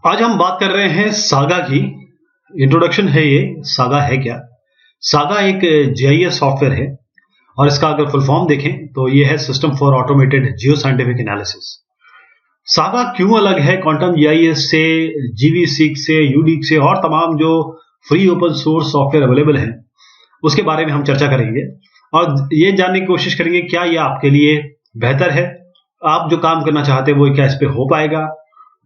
आज हम बात कर रहे हैं सागा की। इंट्रोडक्शन है ये, सागा है क्या। सागा एक जीआईएस सॉफ्टवेयर है और इसका अगर फुल फॉर्म देखें तो ये है system for automated Jio scientific analysis. Saga क्यों अलग है क्वांटम जीआईएस से, जीवी6 से, यूडीक से और तमाम जो free open source software available हैं उसके बारे में हम चर्चा करेंगे और ये जानने की कोशिश करेंगे क्या ये आपके लिए बेहतर है, आप जो काम करना चाहते हैं वो क्या इस पे हो पाएगा,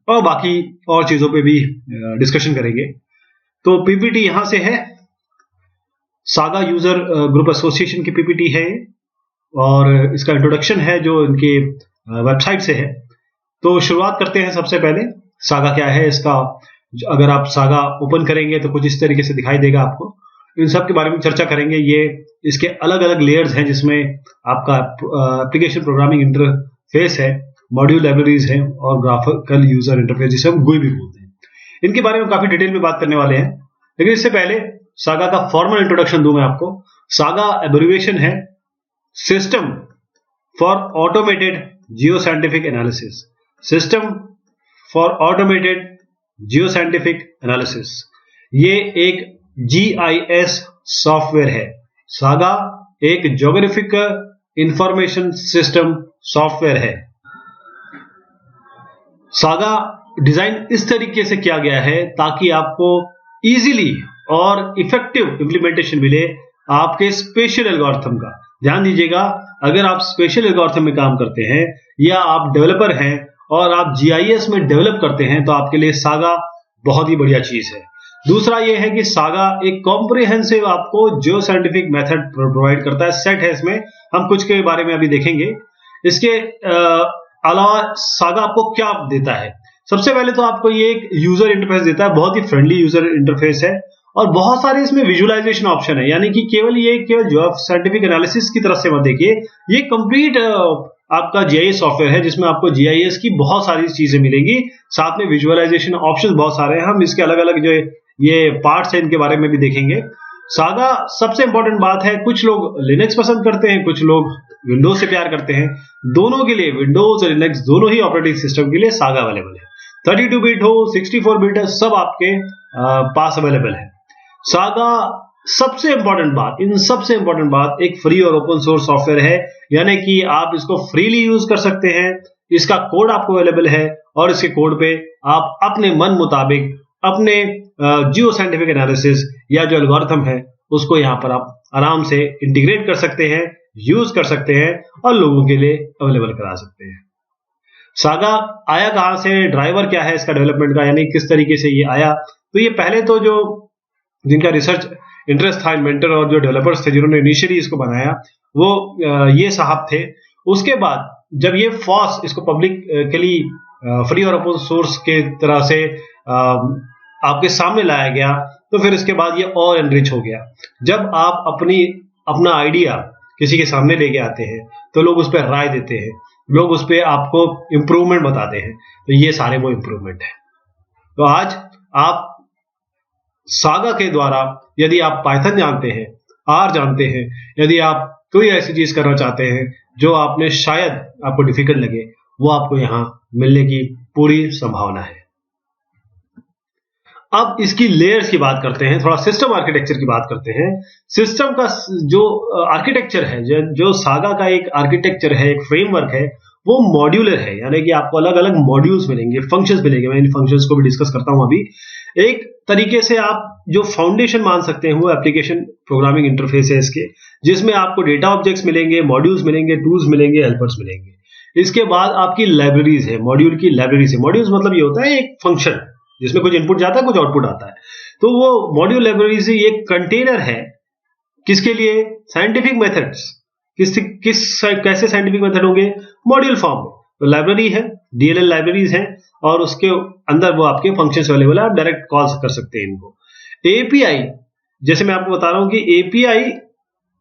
और बाकी और चीजों पे भी डिस्कशन करेंगे। तो पीपीटी यहां से है, सागा यूजर ग्रुप एसोसिएशन की पीपीटी है और इसका इंट्रोडक्शन है जो इनके वेबसाइट से है। तो शुरुआत करते हैं। सबसे पहले सागा क्या है, इसका अगर आप सागा ओपन करेंगे तो कुछ इस तरीके से दिखाई देगा आपको। इन सब के बारे में चर्चा करेंगे। ये इसके अलग अलग लेयर्स हैं जिसमें आपका एप्लीकेशन प्रोग्रामिंग इंटरफेस है, मॉड्यूल लाइब्रेरीज हैं और ग्राफिकल यूजर इंटरफेस जिसे हम GUI भी बोलते हैं। इनके बारे में काफी डिटेल में बात करने वाले हैं, लेकिन इससे पहले सागा का फॉर्मल इंट्रोडक्शन दूं मैं आपको। सागा एब्रिविएशन है system for automated Jio scientific analysis. System for automated Jio scientific analysis ये एक GIS सॉफ्टवेयर है। सागा एक ज्योग्राफिकल इंफॉर्मेशन सिस्टम सॉफ्टवेयर है। सागा डिजाइन इस तरीके से किया गया है ताकि आपको इजीली और इफेक्टिव इंप्लीमेंटेशन मिले आपके स्पेशल एल्गोरिथम का। ध्यान दीजिएगा, अगर आप स्पेशल एल्गोरिथम में काम करते हैं या आप डेवलपर हैं और आप GIS में डेवलप करते हैं तो आपके लिए सागा बहुत ही बढ़िया चीज है। दूसरा यह है कि सागा एक कॉम्प्रिहेंसिव आपको जियो साइंटिफिक मेथड प्रोवाइड करता है। सेट है इसमें, हम कुछ के बारे में अभी देखेंगे। इसके अलावा सागा आपको क्या देता है, सबसे पहले तो आपको ये एक यूजर इंटरफेस देता है, बहुत ही फ्रेंडली यूजर इंटरफेस है और बहुत सारे इसमें विजुअलाइजेशन ऑप्शन है। यानी कि केवल जो साइंटिफिक एनालिसिस की तरफ से मत देखिए, ये कंप्लीट आपका GIS सॉफ्टवेयर है जिसमें आपको GIS की बहुत सारी चीजें मिलेंगी, साथ में विजुअलाइजेशन ऑप्शन बहुत सारे हैं। हम इसके अलग अलग जो ये पार्ट्स हैं इनके बारे में भी देखेंगे। सागा सबसे इंपॉर्टेंट बात है, कुछ लोग लिनक्स पसंद करते हैं, कुछ लोग विंडोज से प्यार करते हैं। दोनों के लिए, विंडोज और लिनक्स दोनों ही ऑपरेटिंग सिस्टम के लिए सागा अवेलेबल है। 32 बिट हो, 64 बिट है, सब आपके पास अवेलेबल है। सागा सबसे इंपॉर्टेंट बात, इन सबसे इंपॉर्टेंट बात, एक फ्री और ओपन सोर्स सॉफ्टवेयर है, यानी कि आप इसको फ्रीली यूज कर सकते हैं। इसका कोड आपको अवेलेबल है और इसके कोड पे आप अपने मन मुताबिक अपने जियो साइंटिफिक एनालिसिस या जो एल्गोरिथम है उसको यहाँ पर आप आराम से इंटीग्रेट कर सकते हैं, यूज कर सकते हैं और लोगों के लिए अवेलेबल करा सकते हैं। सागा आया कहां से, ड्राइवर क्या है इसका डेवलपमेंट का, यानी किस तरीके से ये आया। तो ये पहले तो जो जिनका रिसर्च इंटरेस्ट था, इन्वेंटर और जो डेवलपर्स थे जिन्होंने इनिशियली इसको बनाया, वो ये साहब थे। उसके बाद जब ये फॉस इसको पब्लिकली फ्री और ओपन सोर्स के तरह से आपके सामने लाया गया तो फिर इसके बाद ये और एनरिच हो गया। जब आप अपना आइडिया किसी के सामने लेके आते हैं तो लोग उस पर राय देते हैं, लोग उस पर आपको इंप्रूवमेंट बताते हैं, तो ये सारे वो इंप्रूवमेंट है। तो आज आप सागा के द्वारा, यदि आप पाइथन जानते हैं, R जानते हैं, यदि आप कोई ऐसी चीज करना चाहते हैं जो आपने शायद आपको डिफिकल्ट लगे, वो आपको यहां मिलने की पूरी संभावना है। अब इसकी लेयर्स की बात करते हैं, थोड़ा सिस्टम आर्किटेक्चर की बात करते हैं। सिस्टम का जो आर्किटेक्चर है, जो सागा का एक आर्किटेक्चर है, एक फ्रेमवर्क है, वो मॉड्यूलर है, यानी कि आपको अलग अलग मॉड्यूल्स मिलेंगे, फंक्शंस मिलेंगे। मैं इन फंक्शंस को भी डिस्कस करता हूं अभी। एक तरीके से आप जो फाउंडेशन मान सकते हैं वो एप्लीकेशन प्रोग्रामिंग इंटरफेस है इसके, जिसमें आपको डेटा ऑब्जेक्ट्स मिलेंगे, मॉड्यूल्स मिलेंगे, टूल्स मिलेंगे, हेल्पर्स मिलेंगे। इसके बाद आपकी लाइब्रेरीज है, मॉड्यूल की लाइब्रेरीज है। मॉड्यूल्स मतलब ये होता है एक फंक्शन जिसमें कुछ इनपुट जाता है, कुछ आउटपुट आता है। तो वो मॉड्यूल लाइब्रेरी से एक कंटेनर है किसके लिए, साइंटिफिक मेथड्स। कैसे साइंटिफिक मेथड होंगे, मॉड्यूल फॉर्म में। तो लाइब्रेरी है, DLL लाइब्रेरीज हैं और उसके अंदर वो आपके फंक्शंस अवेलेबल है, आप डायरेक्ट कॉल कर सकते हैं इनको। API, जैसे मैं आपको बता रहा हूं कि API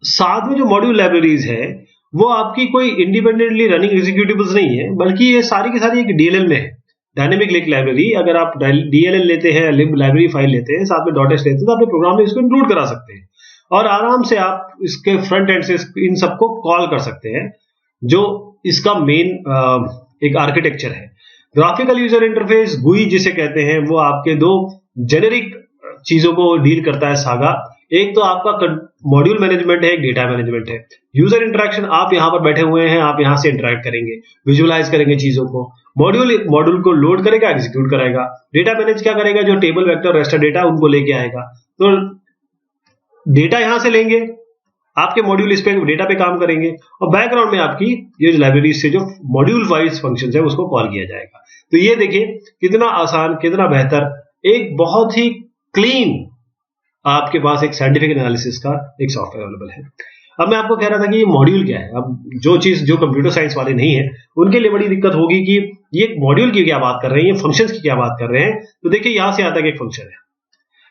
साथ में जो मॉड्यूल लाइब्रेरीज है वो आपकी कोई इंडिपेंडेंटली रनिंग एग्जीक्यूटिबल्स नहीं है, बल्कि ये सारी की सारी एक DLL में है, डायनेमिक लिंक लाइब्रेरी। अगर आप DLL लेते हैं, लिंक लाइब्रेरी फाइल लेते हैं, साथ में .s लेते हैं, तो अपने प्रोग्राम में इसको इंक्लूड करा सकते हैं और आराम से आप इसके फ्रंट एंड से इन सबको कॉल कर सकते हैं, जो इसका मेन एक आर्किटेक्चर है। ग्राफिकल यूजर इंटरफेस GUI जिसे कहते हैं, वो आपके दो जेनेरिक चीजों को डील करता है सागा। एक तो आपका मॉड्यूल मैनेजमेंट है, एक डेटा मैनेजमेंट है। यूजर इंटरेक्शन, आप यहां पर बैठे हुए हैं, आप यहां से इंटरेक्ट करेंगे, विजुअलाइज करेंगे चीजों को। मॉड्यूल को लोड करेगा, एग्जीक्यूट कराएगा। डेटा मैनेज क्या करेगा, जो टेबल, वेक्टर, रेस्टर डेटा उनको लेके आएगा। तो डेटा यहां से लेंगे, आपके मॉड्यूल इस पे डेटा पे काम करेंगे, और बैकग्राउंड में आपकी ये लाइब्रेरी से जो मॉड्यूल वाइज फंक्शंस है उसको कॉल किया जाएगा। तो ये देखिए कितना आसान, कितना बेहतर, एक बहुत ही क्लीन आपके पास एक साइंटिफिक एनालिसिस का एक सॉफ्टवेयर अवेलेबल है। अब मैं आपको कह रहा था कि ये मॉड्यूल क्या है। अब जो चीज जो कंप्यूटर साइंस वाले नहीं है उनके लिए बड़ी दिक्कत होगी कि ये मॉड्यूल की क्या बात कर रहे हैं, ये फंक्शंस की क्या बात कर रहे हैं। तो देखिए यहां से आता है कि एक फंक्शन है,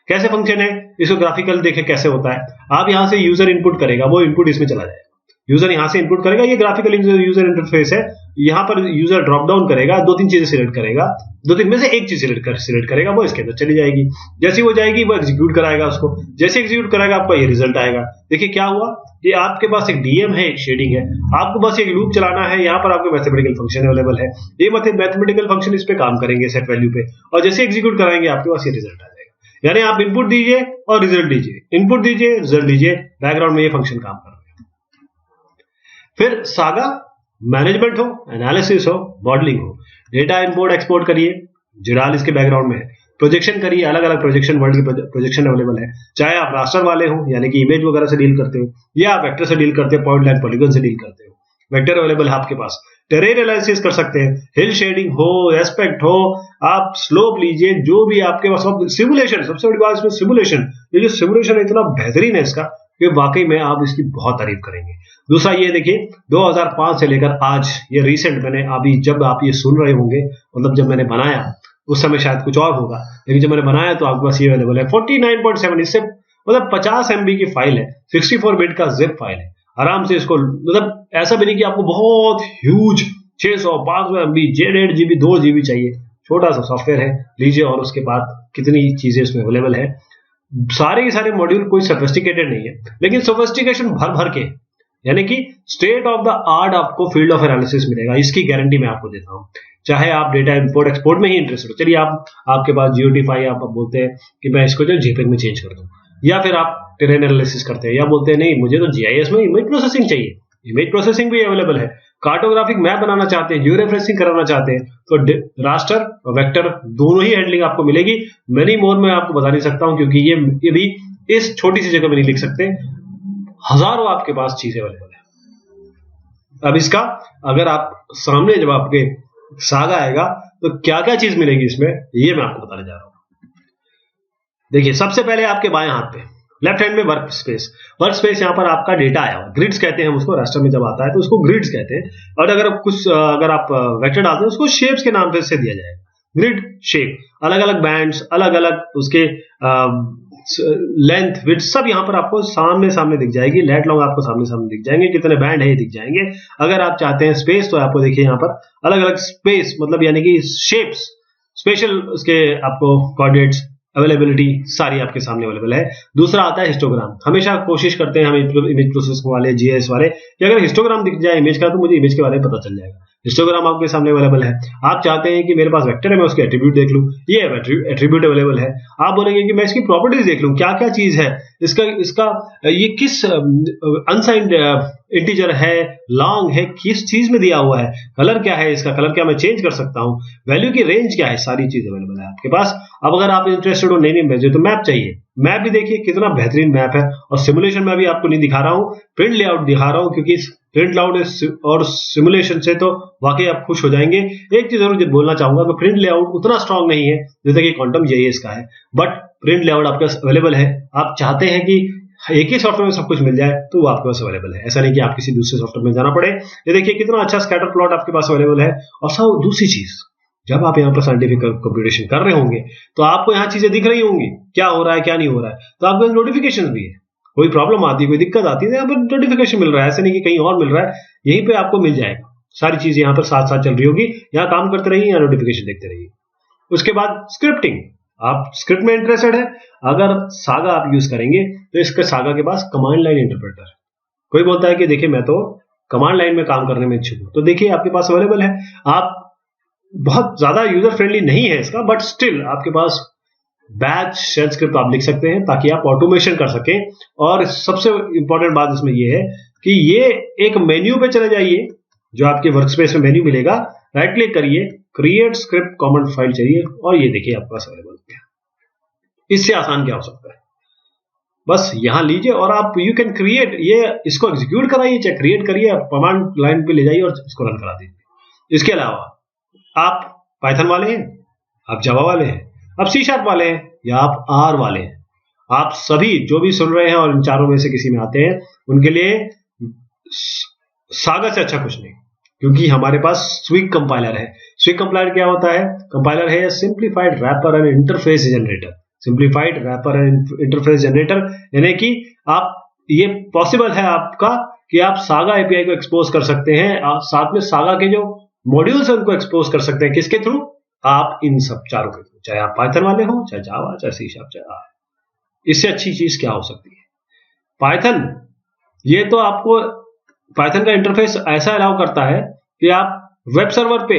कैसे फंक्शन है, इसको ग्राफिकल देखें कैसे होता है। आप यहां से यूजर इनपुट करेगा, वो इनपुट इसमें चला जाएगा, यूजर यहां से इनपुट करेगा। ये ग्राफिकल यूजर इंटरफेस है। यहां पर यूजर ड्रॉप डाउन करेगा, दो तीन चीजें सिलेक्ट करेगा, दो तीन में से एक चीज सिलेक्ट करेगा, वो इसके अंदर चली जाएगी। जैसे वो जाएगी वो एग्जीक्यूट कराएगा उसको, जैसे एग्जीक्यूट कराएगा आपका ये रिजल्ट आएगा। देखिए क्या हुआ, ये आपके पास एक डीएम है, एक शेडिंग है, आपको बस एक लूप चलाना है। यहाँ पर आपके मैथमेटिकल फंक्शन अवेलेबल है, ये मैथमेटिकल फंक्शन इस पे काम करेंगे सेट वैल्यू पे, और जैसे एग्जीक्यूट कराएंगे आपके पास ये रिजल्ट आ जाएगा। यानी आप इनपुट दीजिए और रिजल्ट दीजिए, इनपुट दीजिए रिजल्ट दीजिए, बैकग्राउंड में ये फंक्शन काम कर रहा है। फिर सागा मैनेजमेंट हो, एनालिसिस हो, मॉडलिंग हो, डेटा इंपोर्ट एक्सपोर्ट करिए, जिडाल इसके बैकग्राउंड में है, प्रोजेक्शन करिए, अलग अलग प्रोजेक्शन, वर्ल्ड की प्रोजेक्शन अवेलेबल है। चाहे आप रास्टर वाले हो यानी कि इमेज वगैरह से डील करते हो, या आप वेक्टर से डील करते हो, पॉइंट लाइन पॉलीगन से डील करते हो, वेक्टर अवेलेबल है आपके पास। टेरेन एनालिसिस कर सकते हैं, हिल शेडिंग हो, एस्पेक्ट हो, आप स्लोप लीजिए, जो भी आपके पास। सिमुलेशन, सबसे बड़ी बात इसमें सिमुलेशन, ये जो सिमुलेशन है इतना बेहतरीन है इसका कि वाकई में आप इसकी बहुत तारीफ करेंगे। दूसरा ये देखिए 2005 से लेकर आज, ये रिसेंट, मैंने अभी जब आप ये सुन रहे होंगे, मतलब जब मैंने बनाया उस समय शायद कुछ और होगा, लेकिन जब मैंने बनाया तो आपके पास ये अवेलेबल है 49.7, इससे मतलब 50 MB की फाइल है, 64 बिट का जिप फाइल है। आराम से इसको, मतलब ऐसा भी नहीं कि आपको बहुत huge 600 500 MB Z8 GB 2 GB चाहिए, छोटा सा सॉफ्टवेयर है, लीजिए। और उसके बाद कितनी चीजें इसमें अवेलेबल है, सारे के सारे मॉड्यूल कोई सोफिस्टिकेटेड नहीं है, लेकिन सोफिस्टिकेशन भर भर के, यानी कि स्टेट ऑफ द आर्ट आपको फील्ड ऑफ एनालिसिस मिलेगा, इसकी गारंटी मैं आपको देता हूं। चाहे आप डेटा इंपोर्ट एक्सपोर्ट में ही इंटरेस्टेड हो, चलिए आपके पास GOT5, आप बोलते हैं कि मैं इसको जो JPEG में चेंज कर दूं, या फिर आप टेरेन एनालिसिस करते हैं, या बोलते हैं नहीं मुझे तो GIS में इमेज प्रोसेसिंग चाहिए, इमेज प्रोसेसिंग भी अवेलेबल है। कार्टोग्राफिक मैप बनाना चाहते हैं, जियोरेफरेंसिंग कराना चाहते हैं, तो रास्टर और वेक्टर दोनों ही हैंडलिंग आपको मिलेगी। मेनी मोर मैं आपको बता नहीं सकता हूं, क्योंकि ये भी इस छोटी सी जगह में नहीं लिख सकते, हजारों आपके पास चीजें अवेलेबल है। अब इसका अगर आप सामने जब आपके सागा आएगा तो क्या क्या चीज मिलेगी इसमें, ये मैं आपको बताने जा रहा हूं। देखिए सबसे पहले आपके बाएं हाथ पे लेफ्ट हैंड में वर्क स्पेस, यहाँ पर आपका डेटा आया, ग्रिड्स कहते हैं उसको, रास्टर में जब आता है तो उसको ग्रिड्स कहते हैं। और अगर आप वेक्टर डालते हैं उसको शेप्स के नाम से दिया जाएगा, ग्रिड शेप, अलग अलग बैंड्स, अलग अलग उसके लेंथ विड्थ सब यहाँ पर आपको सामने दिख जाएगी। लेट लॉन्ग आपको सामने दिख जाएंगे, कितने बैंड है ये दिख जाएंगे। अगर आप चाहते हैं स्पेस, तो आपको देखिए यहाँ पर अलग अलग स्पेस, मतलब यानी कि शेप्स, स्पेशल उसके आपको कोऑर्डिनेट्स, अवेलेबिलिटी सारी आपके सामने अवेलेबल है। दूसरा आता है हिस्टोग्राम। हमेशा कोशिश करते हैं हम इमेज प्रोसेसिंग वाले, GIS वाले, कि अगर हिस्टोग्राम दिख जाए इमेज का तो मुझे इमेज के बारे में पता चल जाएगा। हिस्टोग्राम आपके सामने अवेलेबल है। आप चाहते हैं कि मेरे पास वेक्टर है, मैं उसके एट्रीब्यूट देख लूं, ये एट्रीब्यूट अवेलेबल है। आप बोलेंगे कि मैं इसकी प्रॉपर्टीज देख लूं, क्या क्या चीज है इसका ये किस अनसाइंड इंटीजर है, लॉन्ग है, किस चीज में दिया हुआ है, कलर क्या है, इसका कलर क्या मैं चेंज कर सकता हूं, वैल्यू की रेंज क्या है, सारी चीज अवेलेबल है आपके पास। अब अगर आप इंटरेस्टेड हो, नहीं मुझे तो मैप चाहिए, मैप भी देखिए कितना बेहतरीन मैप है। और सिमुलेशन में भी आपको नहीं दिखा रहा हूं, प्रिंट लेआउट दिखा रहा हूं, क्योंकि प्रिंट लेआउट और सिमुलेशन से तो वाकई आप खुश हो जाएंगे। एक चीज जरूर बोलना चाहूंगा कि प्रिंट लेआउट उतना स्ट्रांग नहीं है जैसे कि क्वांटम GIS का है, बट प्रिंट लेआउट आपके पास अवेलेबल है। आप चाहते हैं कि एक ही सॉफ्टवेयर में सब कुछ मिल जाए तो वो आपके पास अवेलेबल है, ऐसा नहीं कि आप किसी दूसरे सॉफ्टवेयर में जाना पड़े। ये देखिए कितना अच्छा स्कैटर प्लॉट आपके पास अवेलेबल है। और सब दूसरी चीज, जब आप यहाँ पर साइंटिफिक कंप्यूटेशन कर रहे होंगे तो आपको यहाँ चीजें दिख रही होंगी, क्या हो रहा है क्या नहीं हो रहा है, तो आपके नोटिफिकेशन भी है। कोई प्रॉब्लम आती है, कोई दिक्कत आती है, यहाँ पर नोटिफिकेशन मिल रहा है, ऐसे नहीं कि कहीं और मिल रहा है, यहीं पे आपको मिल जाएगा। सारी चीजें यहाँ पर साथ साथ चल रही होगी, यहाँ काम करते रहिए, यहाँ नोटिफिकेशन देखते रहिए। उसके बाद स्क्रिप्टिंग, आप स्क्रिप्ट में इंटरेस्टेड है, अगर सागा आप यूज करेंगे तो इसके सागा के पास कमांड लाइन इंटरप्रेटर। कोई बोलता है कि देखिए मैं तो कमांड लाइन में काम करने में इच्छुक हूं, तो देखिए आपके पास अवेलेबल है। आप बहुत ज्यादा यूजर फ्रेंडली नहीं है इसका, बट स्टिल आपके पास बैच शेल स्क्रिप्ट आप लिख सकते हैं ताकि आप ऑटोमेशन कर सकें। और सबसे इंपॉर्टेंट बात इसमें ये है कि ये एक मेन्यू पे चले जाइए, जो आपके वर्कस्पेस में मेन्यू मिलेगा, राइट क्लिक करिए, क्रिएट स्क्रिप्ट कॉमन फाइल चाहिए, और ये देखिए आपके पास अवेलेबल हो गया। इससे आसान क्या हो सकता है, बस यहां लीजिए और आप यू कैन क्रिएट, ये इसको एग्जीक्यूट कराइए, चाहे क्रिएट करिए, कमांड लाइन पे ले जाइए और इसको रन करा दीजिए। इसके अलावा आप पाइथन वाले हैं, आप जावा वाले हैं, आप सी शार्प वाले हैं, या आप आर वाले हैं, आप सभी जो भी सुन रहे हैं और इन चारों में से किसी में आते हैं, उनके लिए सागा से अच्छा कुछ नहीं, क्योंकि हमारे पास स्विग कंपाइलर है। स्विग कंपाइलर क्या होता है? कंपाइलर है simplified wrapper and interface generator. Simplified wrapper and interface generator यानी कि आप, ये पॉसिबल है आपका कि आप सागा एपीआई को एक्सपोज कर सकते हैं, आप साथ में सागा के जो मॉड्यूल्स हैं उनको एक्सपोज कर सकते हैं। किसके थ्रू? आप इन सब चारों के थ्रू, चाहे आप पाइथन वाले हो, चाहे जावा, चाहे सी शार्प, चाहे आर। इससे अच्छी चीज क्या हो सकती है? पाइथन, ये तो आपको पाइथन का इंटरफेस ऐसा अलाउ करता है कि आप वेब सर्वर पे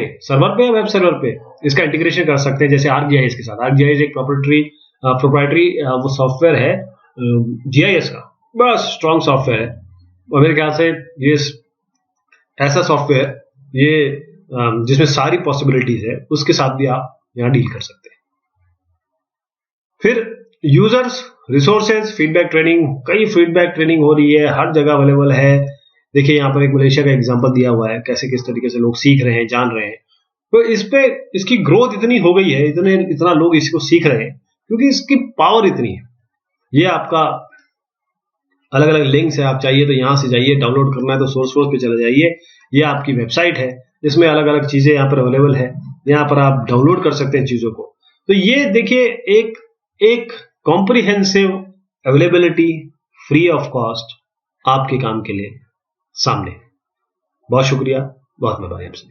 या वेब सर्वर पे इसका इंटीग्रेशन कर सकते हैं, जैसे आर्कजीआईएस के साथ। आर्कजीआईएस एक प्रोप्राइटरी वो सॉफ्टवेयर है जीआईएस का, बड़ा स्ट्रॉन्ग सॉफ्टवेयर है, और मेरे ख्याल से ये ऐसा सॉफ्टवेयर ये जिसमें सारी पॉसिबिलिटीज है, उसके साथ भी आप यहाँ डील कर सकते हैं। फिर यूजर्स, रिसोर्सेज, फीडबैक ट्रेनिंग, कई फीडबैक ट्रेनिंग हो रही है, हर जगह अवेलेबल है। देखिए यहाँ पर एक मलेशिया का एग्जांपल दिया हुआ है, कैसे किस तरीके से लोग सीख रहे हैं, जान रहे हैं। तो इस पे इसकी ग्रोथ इतनी हो गई है, इतना लोग इसको सीख रहे हैं, क्योंकि इसकी पावर इतनी है। ये आपका अलग अलग लिंक्स है, आप चाहिए तो यहाँ से जाइए, डाउनलोड करना है तो सोर्स पे चले जाइए। ये आपकी वेबसाइट है, इसमें अलग अलग चीजें यहाँ पर अवेलेबल है, यहाँ पर आप डाउनलोड कर सकते हैं चीजों को। तो ये देखिए एक comprehensive availability free of cost आपके काम के लिए सामने। बहुत शुक्रिया, बहुत मेहरबानी आपसे।